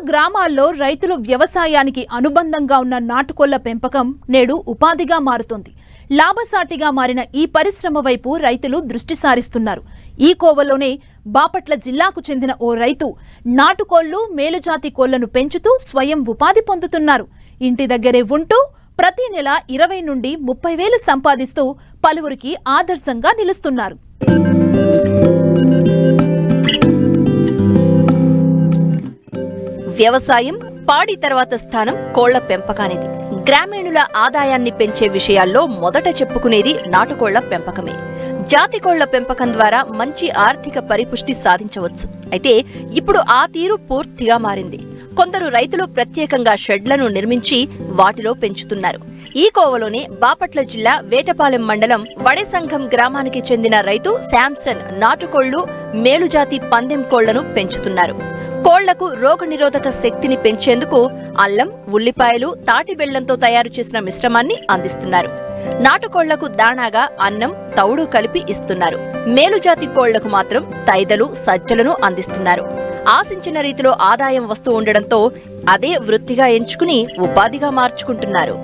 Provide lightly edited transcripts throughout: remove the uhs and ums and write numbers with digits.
గ్రామాల్లో రైతులు వ్యవసాయానికి అనుబంధంగా ఉన్న నాటుకోళ్ల పెంపకం నేడు ఉపాధిగా మారుతోంది. లాభసాటిగా మారిన ఈ పరిశ్రమ వైపు రైతులు దృష్టి సారిస్తున్నారు. ఈ కోవలోనే బాపట్ల జిల్లాకు చెందిన ఓ రైతు నాటుకోళ్లు, మేలుజాతి కోళ్లను పెంచుతూ స్వయం ఉపాధి పొందుతున్నారు. ఇంటి దగ్గరే ఉంటూ ప్రతి నెల 20 నుండి 30 వేలు సంపాదిస్తూ పలువురికి ఆదర్శంగా నిలుస్తున్నారు. వ్యవసాయం, పాడి తర్వాత స్థానం కోళ్ల పెంపకానిది. గ్రామీణుల ఆదాయాన్ని పెంచే విషయాల్లో మొదట చెప్పుకునేది నాటుకోళ్ల పెంపకమే. జాతి కోళ్ల పెంపకం ద్వారా మంచి ఆర్థిక పరిపుష్టి సాధించవచ్చు. అయితే ఇప్పుడు ఆ తీరు పూర్తిగా మారింది. కొందరు రైతులు ప్రత్యేకంగా షెడ్లను నిర్మించి వాటిలో పెంచుతున్నారు. ఈ కోవలోనే బాపట్ల జిల్లా వేటపాలెం మండలం వడేసంఘం గ్రామానికి చెందిన రైతు శాంసన్ నాటుకోళ్లు, మేలుజాతి పందెం కోళ్లను పెంచుతున్నారు. కోళ్లకు రోగనిరోధక శక్తిని పెంచేందుకు అల్లం, ఉల్లిపాయలు, తాటి బెల్లంతో తయారు చేసిన మిశ్రమాన్ని అందిస్తున్నారు. నాటుకోళ్లకు దాణాగా అన్నం, తౌడు కలిపి ఇస్తున్నారు. మేలుజాతి కోళ్లకు మాత్రం తైదలు, సజ్జలను అందిస్తున్నారు. ఆశించిన రీతిలో ఆదాయం వస్తూ ఉండడంతో అదే వృత్తిగా ఎంచుకుని ఉపాధిగా మార్చుకుంటున్నారు.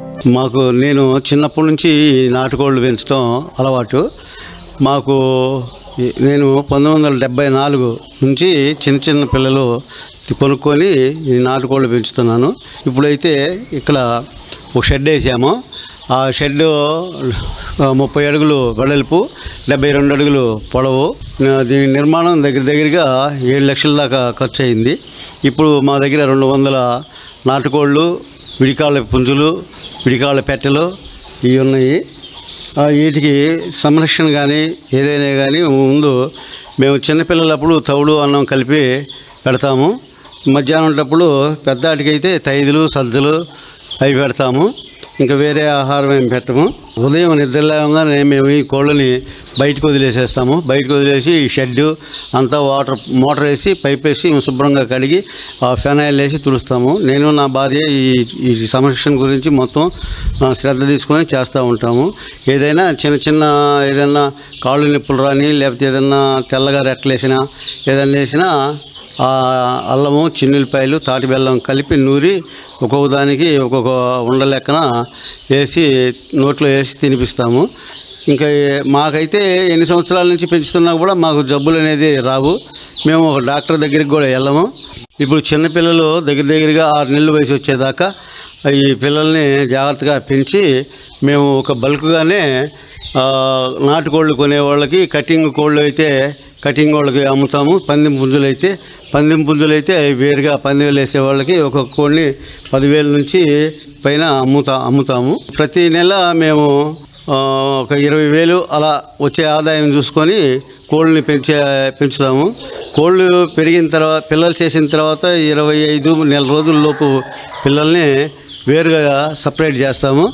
నేను చిన్నప్పటి నుంచి నాటుకోళ్లు పెంచడం అలవాటు. నేను 1974 నుంచి చిన్న పిల్లలు కొనుక్కొని ఈ నాటుకోళ్లు పెంచుతున్నాను. ఇప్పుడైతే ఇక్కడ ఒక షెడ్ వేసాము. ఆ షెడ్ 30 అడుగులు వెడల్పు, 72 అడుగులు పొడవు. దీని నిర్మాణం దగ్గరగా 7 లక్షల దాకా ఖర్చు అయింది. ఇప్పుడు మా దగ్గర 200 నాటుకోళ్ళు, విడికాళ్ళ పుంజులు, విడికాళ్ళ పెట్టెలు ఇవి ఉన్నాయి. వీటికి సంరక్షణ కానీ ఏదైనా కానీ ముందు మేము చిన్నపిల్లలప్పుడు తౌడు, అన్నం కలిపి పెడతాము. మధ్యాహ్నం పెద్దాటికైతే తైదులు, సజ్జలు అవి పెడతాము. ఇంకా వేరే ఆహారం ఏం పెట్టము. ఉదయం నిద్రలేవగానే మేము ఈ కోళ్ళని బయటకు వదిలేసేస్తాము. బయటకు వదిలేసి ఈ షెడ్డు అంతా మోటార్ వేసి పైప్ వేసి శుభ్రంగా కడిగి ఆ ఫెనాయిల్ వేసి తుడుస్తాము. నేను నా భార్య ఈ సంరక్షణ గురించి మొత్తం శ్రద్ధ తీసుకొని చేస్తూ ఉంటాము. ఏదైనా ఏదైనా కాళ్ళు నొప్పులు రాని, లేకపోతే ఏదైనా తెల్లగా రెట్టలేసినా ఏదైనా వేసినా అల్లము, చిన్నులపాయలు, తాటి బెల్లం కలిపి నూరి ఒక్కొక్క దానికి ఒక్కొక్క ఉండ లెక్కన వేసి నోట్లో వేసి తినిపిస్తాము. ఇంకా మాకైతే ఎన్ని సంవత్సరాల నుంచి పెంచుతున్నా కూడా మాకు జబ్బులు అనేది రావు. మేము ఒక డాక్టర్ దగ్గరికి కూడా వెళ్ళము. ఇప్పుడు చిన్నపిల్లలు దగ్గరగా 6 నెలలు వయసు వచ్చేదాకా ఈ పిల్లల్ని జాగ్రత్తగా పెంచి మేము ఒక బల్క్గానే నాటుకోళ్ళు కొనేవాళ్ళకి, కటింగ్ కోళ్ళు అయితే కటింగ్ వాళ్ళకి అమ్ముతాము. పందెం పుంజులు అయితే వేరుగా పందెలు వేసే వాళ్ళకి ఒక్కొక్క కోడిని 10,000 నుంచి పైన అమ్ముతాము. ప్రతి నెల మేము ఒక 20,000 అలా వచ్చే ఆదాయం చూసుకొని కోళ్ళని పెంచుతాము. కోళ్ళు పెరిగిన తర్వాత, పిల్లలు చేసిన తర్వాత 25 నెల రోజుల్లోపు పిల్లల్ని వేరుగా సపరేట్ చేస్తాము.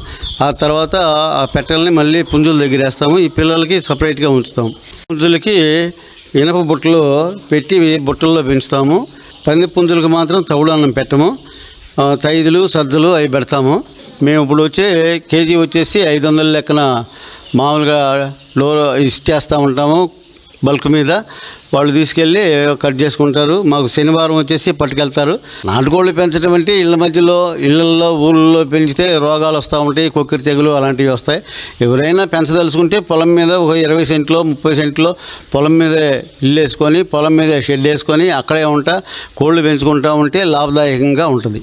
ఆ తర్వాత ఆ పెట్టెల్ని మళ్ళీ పుంజుల దగ్గర వేస్తాము. ఈ పిల్లలకి సపరేట్గా ఉంచుతాము. పుంజులకి ఇనప బుట్టలు పెట్టి బుట్టల్లో పెంచుతాము. పంది పుంజులకు మాత్రం తవుడు అన్నం పెట్టము. తైదులు, సజ్జలు అవి పెడతాము. మేము ఇప్పుడు కేజీ వచ్చేసి 500 లెక్కన మామూలుగా ఇచ్చేస్తూ ఉంటాము. బల్క్ మీద వాళ్ళు తీసుకెళ్ళి కట్ చేసుకుంటారు. మాకు శనివారం వచ్చేసి పట్టుకెళ్తారు. నాటుకోళ్ళు పెంచడం అంటే ఇళ్లలో ఊళ్ళలో పెంచితే రోగాలు వస్తూ ఉంటాయి, కొక్కిరి తెగులు అలాంటివి వస్తాయి. ఎవరైనా పెంచదలుచుకుంటే పొలం మీద ఒక 20 సెంట్లో 30 సెంట్లో పొలం మీద ఇల్లు వేసుకొని, పొలం మీద షెడ్ వేసుకొని అక్కడే కోళ్ళు పెంచుకుంటూ ఉంటే లాభదాయకంగా ఉంటుంది.